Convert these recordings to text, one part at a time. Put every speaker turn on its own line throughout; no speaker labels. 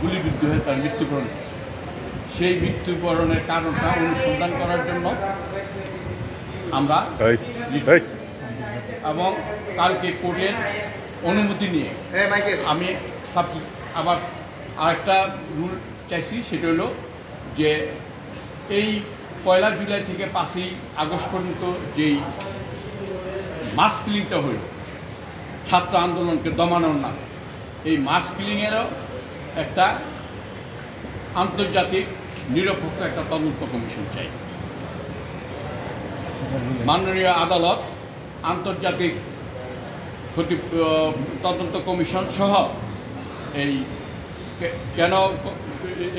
গুলিবিদ্ধ হয়ে তার মৃত্যুবরণ করছে। সেই মৃত্যুবরণের কারণটা অনুসন্ধান করার জন্য আমরা এবং কালকে কোর্টের অনুমতি নিয়ে আমি আবার আরেকটা রুল চাইছি, সেটা হলো যে এই 1 জুলাই থেকে 5 আগস্ট পর্যন্ত যেই মাস কিলিংটা হইল ছাত্র আন্দোলনকে দমানোর নামে, এই মাস কিলিংয়েরও একটা আন্তর্জাতিক নিরপেক্ষ একটা তদন্ত কমিশন চাই। মাননীয় আদালত আন্তর্জাতিক তদন্ত কমিশন সহ এই কেন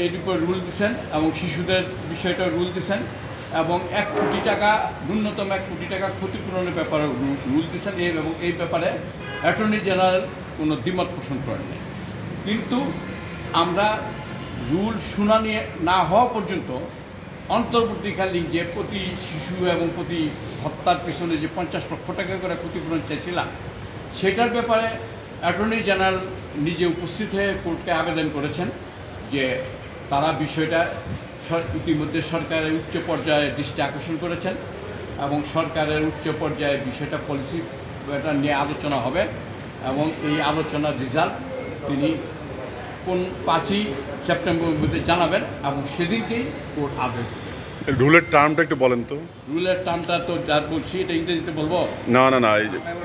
এর উপর রুল দিচ্ছেন এবং শিশুদের বিষয়টা রুল দিচ্ছেন এবং 1 কোটি টাকা ন্যূনতম 1 কোটি টাকা ক্ষতিপূরণের ব্যাপারে রুল দিচ্ছেন এবং এই ব্যাপারে অ্যাটর্নি জেনারেল কোনো দ্বিমত পোষণ করেন নাই। কিন্তু আমরা রুল শুনানি না হওয়া পর্যন্ত অন্তর্বর্তীকালীন যে প্রতি শিশু এবং প্রতি হত্যার পিছনে যে 50 লক্ষ টাকা করে ক্ষতিপূরণ চাইছিলাম, সেটার ব্যাপারে অ্যাটর্নি জেনারেল নিজে উপস্থিত হয়ে কোর্টকে আবেদন করেছেন যে তারা বিষয়টা ইতিমধ্যে সরকারের উচ্চ পর্যায়ে দৃষ্টি আকর্ষণ করেছেন এবং সরকারের উচ্চ পর্যায়ে বিষয়টা পলিসি এটা নিয়ে আলোচনা হবে এবং এই আলোচনার রেজাল্ট তিনি কোন 5 সেপ্টেম্বরের মধ্যে জানাবেন এবং সেদিনকেই কোর্ট আদেশ দেবে।
রুলের টার্মটা একটু বলেন তো।
রুলের টার্মটা তো যা বলছি এটা ইংরেজিতে বলবো
না না না,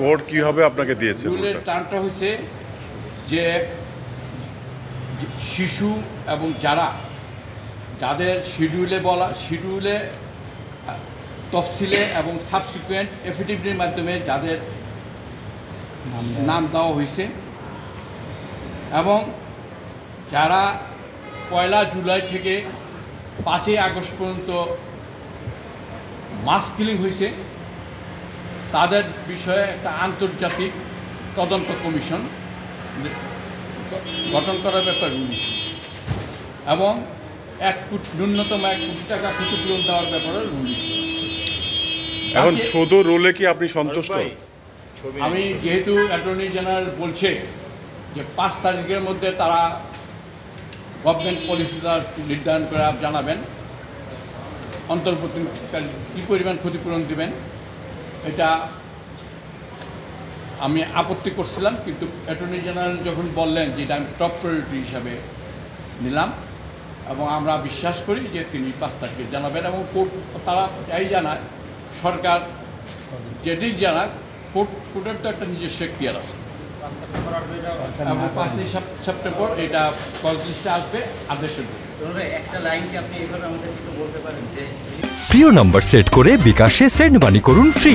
কোর্ট কীভাবে আপনাকে দিয়েছে?
রুলের টার্মটা হচ্ছে যে শিশু এবং যাদের শিডিউলে তফসিলে এবং সাবসিকুয়েন্ট এফিডেভিটের মাধ্যমে যাদের নাম দেওয়া হয়েছে এবং যারা 1 জুলাই থেকে 5 আগস্ট পর্যন্ত মাস কিলিং হয়েছে তাদের বিষয়ে একটা আন্তর্জাতিক তদন্ত কমিশন গঠন করার ব্যাপারে রুল এবং ন্যূনতম 1 কোটি টাকা ক্ষতিপূরণ দেওয়ার ব্যাপারে রুল।
এখন শুধু রুলে কি আপনি সন্তুষ্ট?
আমি যেহেতু অ্যাটর্নি জেনারেল বলছে যে 5 তারিখের মধ্যে তারা গভর্নমেন্ট পলিসিটা নির্ধারণ করে জানাবেন, অন্তর্বর্তীকালে কী পরিমাণ ক্ষতিপূরণ দেবেন, এটা আমি আপত্তি করছিলাম। কিন্তু অ্যাটর্নি জেনারেল যখন বললেন যে এটা আমি টপ প্রায়োরিটি হিসাবে নিলাম এবং আমরা বিশ্বাস করি যে তিনি 5 তারিখে জানাবেন এবং কোর্ট তারা এই জানায়, সরকার যেটি জানাক কোর্টের তো একটা নিজস্ব এখতিয়ার আছে এবং 5 সেপ্টেম্বর এটা কলেজে আসবে আদেশের।
একটা লাইন কি আপনি এইভাবে আমাদের বলতে পারেন যে
প্রিয় নাম্বার সেট করে বিকাশে সেন্ড মানি করুন ফ্রি।